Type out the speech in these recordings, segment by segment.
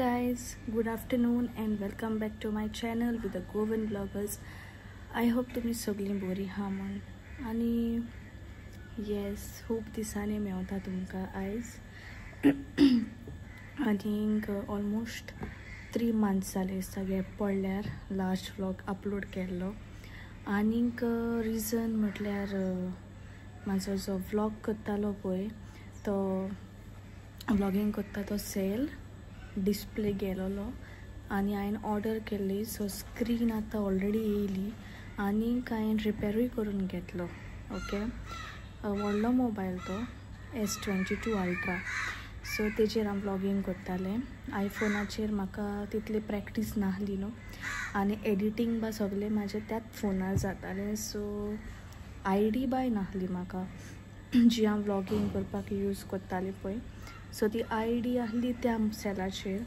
guys, good afternoon and welcome back to my channel with the Govan Vloggers. I hope तुम्ही सगळीं बरी हा म्हण आणि येस खूब दिसांनी मेवता तुमकां आयज आनीक ऑलमोस्ट 3 months जाले सगळे पडल्यार लास्ट व्लॉग अपलोड केल्लो आनीक रिजन म्हटल्यार म्हाजो जो व्लॉग करतालो पळय तो व्लॉगिंग करता तो सेल डिस्प्ले गेलोलो आनी हांवें ऑर्डर केल्ली सो स्क्रीन आतां ऑलरेडी येयली आनीक हांवें रिपेरूय करून घेतलो. ओके, व्हडलो मोबायल तो S22 Ultra. सो तेजेर हांव व्लॉगिंग करतालें. आयफोनाचेर म्हाका तितली प्रॅक्टीस नाहली न्हू आनी एडिटींग बा सगळें म्हाजें त्याच फोनार जातालें. सो आयडी बाय नाहली म्हाका जी हांव व्लॉगिंग करपाक यूज करतालें पळय. सो ती आयडी आहली त्या सेलाचेर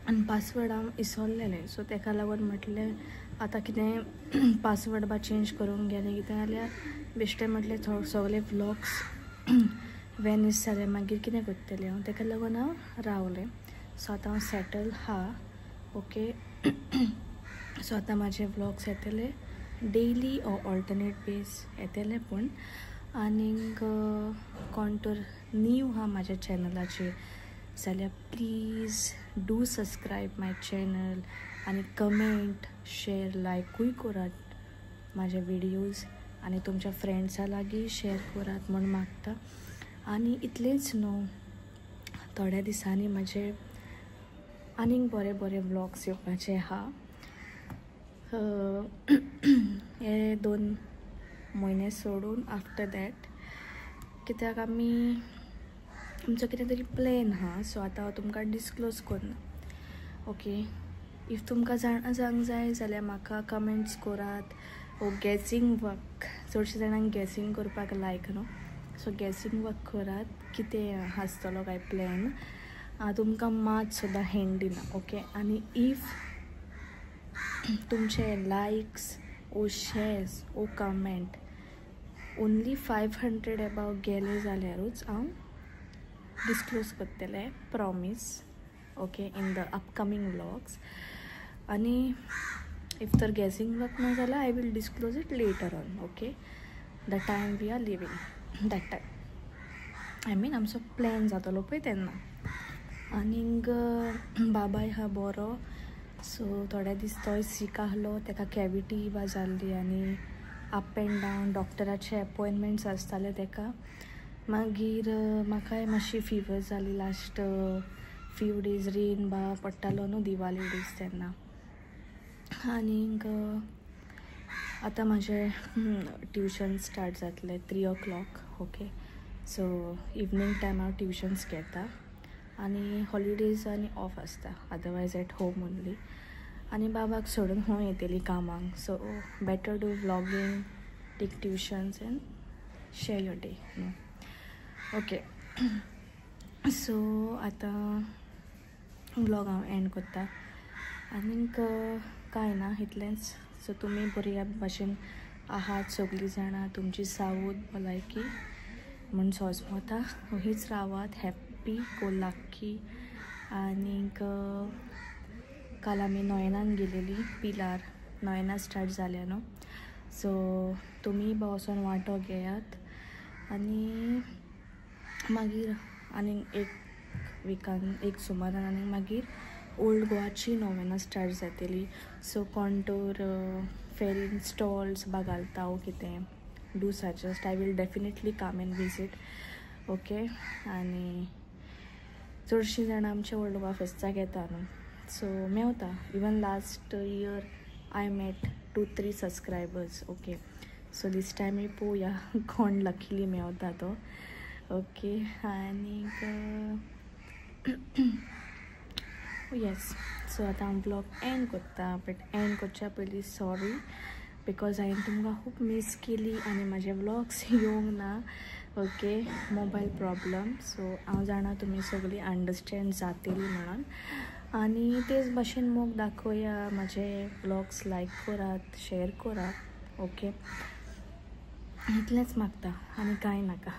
आनी पासवर्ड हांव इसरलेलें. सो तेका लागून म्हटलें आतां कितें पासवर्ड बा चेंज करूंक गेलें कितें जाल्यार बेश्टें म्हटलें सगळे व्लॉग्स वेनीस जाले मागीर कितें करतलें हांव. तेका लागून हांव रावलें. सो आतां हांव सेटल हा. ओके, सो आतां म्हाजे व्लॉग्स येतले डेली ऑर ऑल्टरनेट बेस येतले पूण आनीक कोण तर न्यू हा म्हाज्या चॅनलाचेर जाल्यार please do subscribe my channel आनी कमेंट शेअर लायकूय करात म्हाजे विडियोज आनी तुमच्या फ्रेंड्सां लागीं शेअर करात म्हूण मागता. आनी इतलेंच न्हू, थोड्या दिसांनी म्हाजे आनीक बरे बरे व्लॉग्स येवपाचे हा. हे 2 म्हयने सोडून आफ्टर दॅट कित्याक आमचो कितें तरी प्लॅन हा. सो आतां हांव तुमकां डिस्क्लोज करना. ओके, इफ तुमकां जाणूंक जाय जाल्यार म्हाका कमेंट्स करात. ओ गॅसींग वर्क, चडशे जाणांक गॅसींग करपाक लायक न्हू. सो गॅसींग वर्क करात कितें आसतलो काय प्लॅन. हांव तुमकां मात सुद्दां हिंट दिना. ओके, आनी इफ तुमचे लायक्स ओ शेअर्स ओ कमेंट ओन्ली 500 अबाव गेले जाल्यारूच हांव डिस्क्लोज करतलें, promise. Okay, in the upcoming vlogs. आनी इफ तर गॅसींग वर्क ना जाल्यार I will disclose it later on. Okay, the time we are living that time I mean आमचो प्लॅन जातलो पळय तेन्ना. आनीक बाबाय हा बरो. सो थोड्या दीस तोय सीक आहलो, तेका कॅविटी बा जाल्ली आनी अप एंड डावन डॉक्टराचे अपॉयंटमेंट्स आसताले तेका. मागीर म्हाकाय मातशी फिवर जाली लास्ट फ्यू डेज. रेन बा पडटालो न्हू दिवाली डेज तेन्ना. आनीक आतां म्हाजें ट्युशन स्टार्ट जातलें 3 o'clock. ओके, सो इवनींग टायम हांव ट्युशन्स घेता आनी हॉलिडेज आनी ऑफ आसता, अदरवायज एट होम ओन्ली. आनी बाबाक सोडून हांव येतली कामांक. So better do vlogging, take tuitions and share your day. Okay, so आतां व्लॉग हांव एंड करता आनीक कांय ना, इतलेंच. सो तुमी बऱ्या भाशेन आहात सगळीं जाणां. तुमची सावूत भलायकी म्हूण सोजमोता हीच रावात, हॅप्पी को लाकी. आनीक काल आमी नोयनान गेलेली, पिलार नोयना स्टार्ट जाल्या न्हू. सो तुमी बा वचोन वांटो घेयात. आनी मागीर आनीक 1 विकान 1 सुमारान आनी मागीर ओल्ड गोवाची नोवेना स्टार्ट जातली. सो कोण तर फेरीन स्टॉल्स बा घालता वो कितें, do suggest. I will definitely come and visit. Okay, आनी चडशीं जाणां आमच्या ओल्ड गोवा फेस्ताक येता न्हू. सो मेवता. Even last year I met 2-3 subscribers. Okay, so this time पळोवया कोण लकीली मेवता तो. ओके, आनीक येस. सो आतां हांव ब्लॉग एंड करता. बट एंड करच्या पयलीं सॉरी बिकॉज हांवें तुमकां खूब मिस केली आनी म्हाजे व्लॉग्स येवंक ना. Okay, mobile problem. सो हांव जाणा तुमी सगळीं अंडरस्टँड जातली म्हणून. आनी तेच भाशेन मोग दाखोवया. म्हाजे व्लॉग्स लायक करात, शेअर करात. ओके, इतलेंच मागता आनी कांय नाका.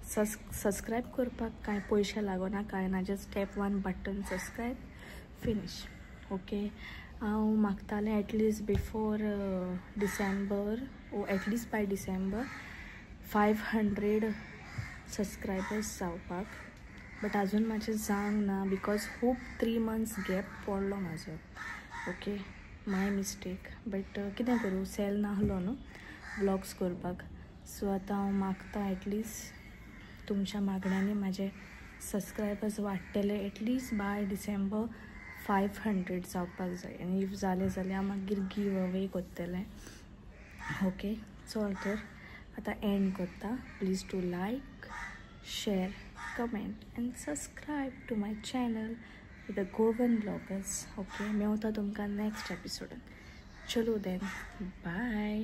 सबस्क्रायब करपाक कांय पयशे लागना कांय ना, just tap 1 button subscribe finish. Okay, हांव मागतालें at least before December O at least by December 500 subscribers जावपाक, बट आजून म्हाजें जावंक ना बिकॉज खूब 3 months गॅप पडलो म्हाजो. ओके, माय मिस्टेक, बट कितें करूं, सेल नाहलो न्हू व्लॉग्स करपाक. सो आतां हांव मागता एटलीस्ट तुमच्या मागण्यांनी म्हाजे सबस्क्रायबर्स वाडटले एटलीस्ट बाय डिसेंबर 500 जावपाक जाय. आनी इफ जालें जाल्यार मागीर गिव अवे करतलें. ओके, चल तर आतां एंड करता. Please to like, share, comment and subscribe to my channel the Govan Vloggers. Okay, Mewat तुमकां नेक्स्ट एपिसोडान. चलो देन, बाय.